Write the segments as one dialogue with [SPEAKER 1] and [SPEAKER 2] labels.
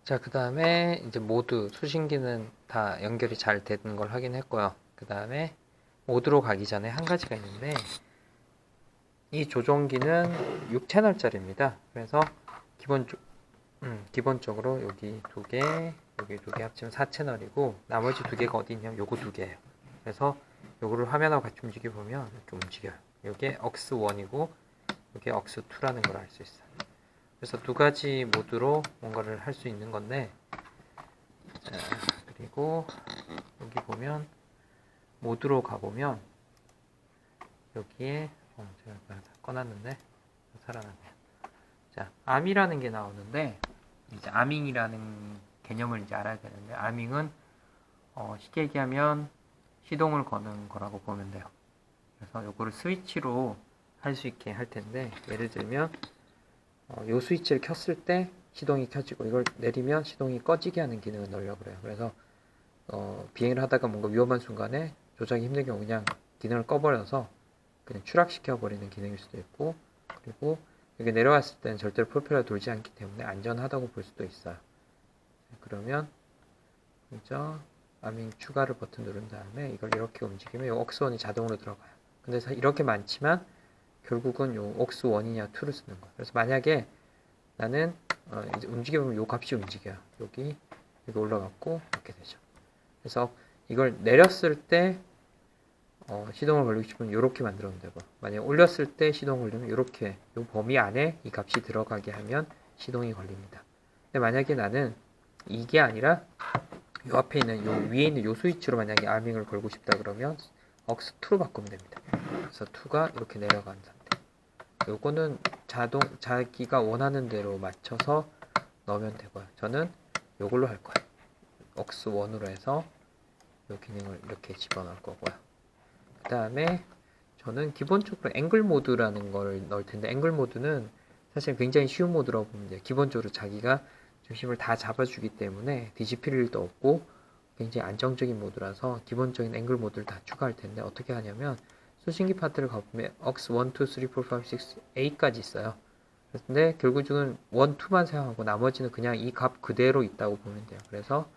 [SPEAKER 1] 자, 그 다음에 이제 모드, 수신기는 다 연결이 잘 되는 걸 확인했고요. 그 다음에 모드로 가기 전에 한 가지가 있는데, 이 조종기는 6채널짜리입니다. 그래서 기본적으로 여기 두 개, 여기 두 개 합치면 4채널이고, 나머지 두 개가 어디 있냐면 요거 두 개예요. 그래서 요거를 화면하고 같이 움직여보면 이렇게 움직여요. 요게 aux1이고, 요게 aux2라는 걸 알 수 있어요. 그래서 두 가지 모드로 뭔가를 할 수 있는 건데, 자, 그리고 여기 보면 모드로 가보면 여기에 제가 다 꺼놨는데 살아났네요. 자, 암이라는 게 나오는데, 이제 아밍이라는 개념을 이제 알아야 되는데, 아밍은 쉽게 얘기하면 시동을 거는 거라고 보면 돼요. 그래서 요거를 스위치로 할 수 있게 할 텐데, 예를 들면 요 스위치를 켰을 때 시동이 켜지고, 이걸 내리면 시동이 꺼지게 하는 기능을 넣으려고 그래요. 그래서 비행을 하다가 뭔가 위험한 순간에 조작이 힘든 경우 그냥 기능을 꺼버려서 그냥 추락시켜 버리는 기능일 수도 있고, 그리고 여기 내려왔을 때는 절대로 프로펠러 돌지 않기 때문에 안전하다고 볼 수도 있어요. 그러면 그죠? 아밍 추가를 버튼 누른 다음에 이걸 이렇게 움직이면 이 aux1이 자동으로 들어가요. 근데 이렇게 많지만 결국은 요 aux1이냐 2를 쓰는 거예요. 그래서 만약에 나는 이제 움직여보면 요 값이 움직여요. 여기 올라갔고 이렇게 되죠. 그래서 이걸 내렸을 때 시동을 걸리고 싶으면 이렇게 만들어면 되고, 만약에 올렸을 때 시동을 걸리면 이렇게 이 범위 안에 이 값이 들어가게 하면 시동이 걸립니다. 근데 만약에 나는 이게 아니라 이 앞에 있는 요 위에 있는 요 스위치로 만약에 아밍을 걸고 싶다 그러면 aux2로 바꾸면 됩니다. 그래서 2가 이렇게 내려간 상태. 요거는 자기가 원하는 대로 맞춰서 넣으면 되고요. 저는 요걸로 할 거예요. aux1으로 해서 요 기능을 이렇게 집어넣을 거고요. 그 다음에 저는 기본적으로 앵글 모드라는 걸 넣을 텐데, 앵글 모드는 사실 굉장히 쉬운 모드라고 보면 돼요. 기본적으로 자기가 중심을 다 잡아주기 때문에 뒤집힐 일도 없고 굉장히 안정적인 모드라서 기본적인 앵글 모드를 다 추가할 텐데, 어떻게 하냐면 수신기 파트를 가보면 aux 1, 2, 3, 4, 5, 6, 8까지 있어요. 근데 결국은 1, 2만 사용하고 나머지는 그냥 이 값 그대로 있다고 보면 돼요. 그래서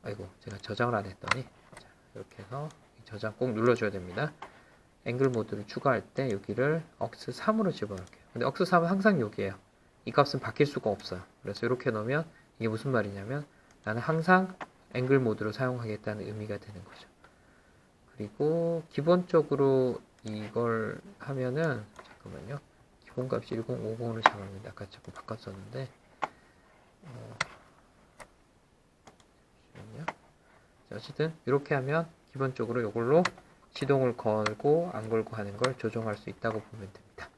[SPEAKER 1] 아이고 제가 저장을 안 했더니, 자, 이렇게 해서 저장 꼭 눌러줘야 됩니다. 앵글 모드를 추가할 때 여기를 aux3으로 집어넣을게요. 근데 aux3은 항상 여기에요. 이 값은 바뀔 수가 없어요. 그래서 이렇게 넣으면 이게 무슨 말이냐면 나는 항상 앵글 모드로 사용하겠다는 의미가 되는 거죠. 그리고 기본적으로 이걸 하면은, 잠깐만요. 기본값이 1050으로 잡았는데 아까 자꾸 바꿨었는데, 잠시만요. 자, 어쨌든 이렇게 하면 기본적으로 이걸로 시동을 걸고 안 걸고 하는 걸 조정할 수 있다고 보면 됩니다.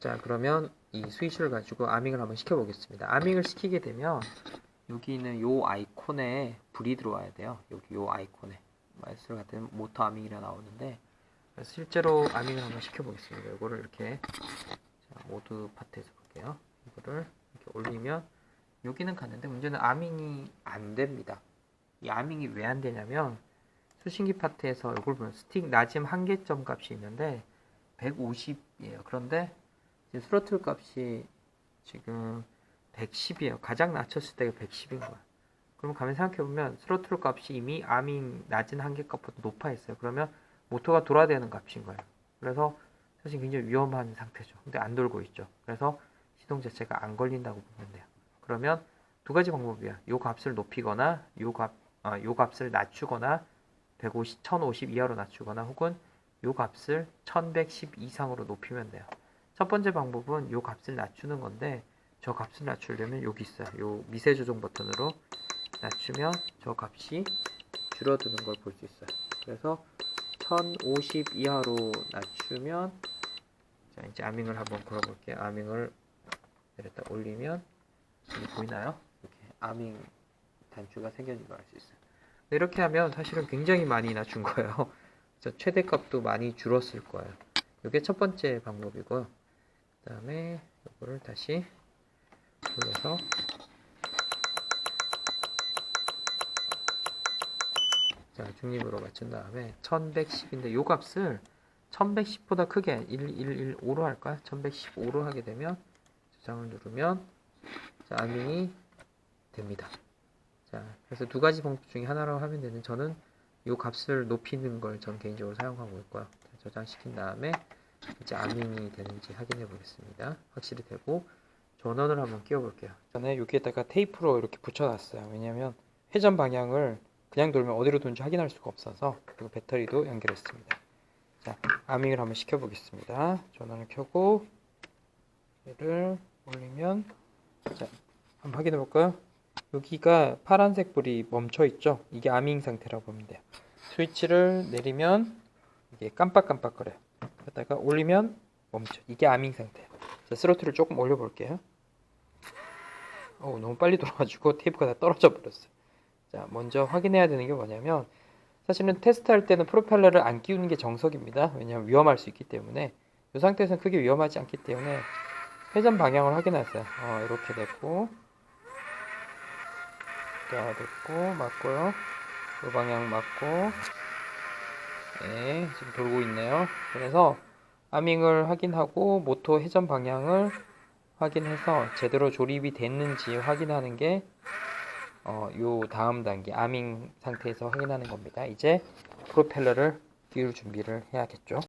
[SPEAKER 1] 자, 그러면 이 스위치를 가지고 아밍을 한번 시켜보겠습니다. 아밍을 시키게 되면 여기 있는 요 아이콘에 불이 들어와야 돼요. 여기 요 아이콘에 마우스를 갖다 모터 아밍이라 나오는데, 그래서 실제로 아밍을 한번 시켜보겠습니다. 이거를 이렇게, 자, 모드 파트에서 볼게요. 이거를 이렇게 올리면 여기는 갔는데 문제는 아밍이 안 됩니다. 이 아밍이 왜 안 되냐면 수신기 파트에서 이걸 보면 스틱 낮음 한계점 값이 있는데 150이에요. 그런데 지금 스로틀 값이 지금 110이에요. 가장 낮췄을 때가 110인 거야. 그러면 가만 생각해보면 스로틀 값이 이미 아밍 낮은 한계값보다 높아 있어요. 그러면 모터가 돌아야 되는 값인 거예요. 그래서 사실 굉장히 위험한 상태죠. 근데 안 돌고 있죠. 그래서 시동 자체가 안 걸린다고 보면 돼요. 그러면 두 가지 방법이야. 요 값을 높이거나 요 값을 낮추거나 1050 이하로 낮추거나 혹은 요 값을 1110 이상으로 높이면 돼요. 첫 번째 방법은 요 값을 낮추는 건데, 저 값을 낮추려면 여기 있어요. 요 미세 조정 버튼으로 낮추면 저 값이 줄어드는 걸 볼 수 있어요. 그래서 1050 이하로 낮추면, 자, 이제 아밍을 한번 걸어볼게요. 아밍을 내렸다 올리면 여기 보이나요? 이렇게 아밍 단추가 생겨진 걸 알 수 있어요. 이렇게 하면 사실은 굉장히 많이 낮춘 거예요. 그래서 최대값도 많이 줄었을 거예요. 이게 첫 번째 방법이고요. 그 다음에 이거를 다시 돌려서, 자, 중립으로 맞춘 다음에 1110인데 이 값을 1110보다 크게 1115로 할까요? 1115로 하게 되면 저장을 누르면 자, 아밍이 됩니다. 자, 그래서 두 가지 방법 중에 하나라고 하면 되는, 저는 이 값을 높이는 걸 전 개인적으로 사용하고 있고요. 자, 저장시킨 다음에 이제 아밍이 되는지 확인해 보겠습니다. 확실히 되고 전원을 한번 끼워 볼게요. 전에 여기에다가 테이프로 이렇게 붙여놨어요. 왜냐하면 회전 방향을 그냥 돌면 어디로 도는지 확인할 수가 없어서. 그리고 배터리도 연결했습니다. 자, 아밍을 한번 시켜 보겠습니다. 전원을 켜고 얘를 올리면, 자, 한번 확인해 볼까요? 여기가 파란색 불이 멈춰 있죠? 이게 아밍 상태라고 보면 돼요. 스위치를 내리면 이게 깜빡깜빡거려요. 그러다가 올리면 멈춰. 이게 아밍 상태예요. 자, 스로틀을 조금 올려 볼게요. 너무 빨리 돌아가지고 테이프가 다 떨어져 버렸어요. 자, 먼저 확인해야 되는 게 뭐냐면, 사실은 테스트할 때는 프로펠러를 안 끼우는 게 정석입니다. 왜냐하면 위험할 수 있기 때문에. 이 상태에서는 크게 위험하지 않기 때문에 회전 방향을 확인하세요. 이렇게 됐고, 자, 됐고, 맞고요. 이 방향 맞고, 네, 지금 돌고 있네요. 그래서 아밍을 확인하고 모터 회전 방향을 확인해서 제대로 조립이 됐는지 확인하는 게 요 다음 단계 아밍 상태에서 확인하는 겁니다. 이제 프로펠러를 끼울 준비를 해야겠죠.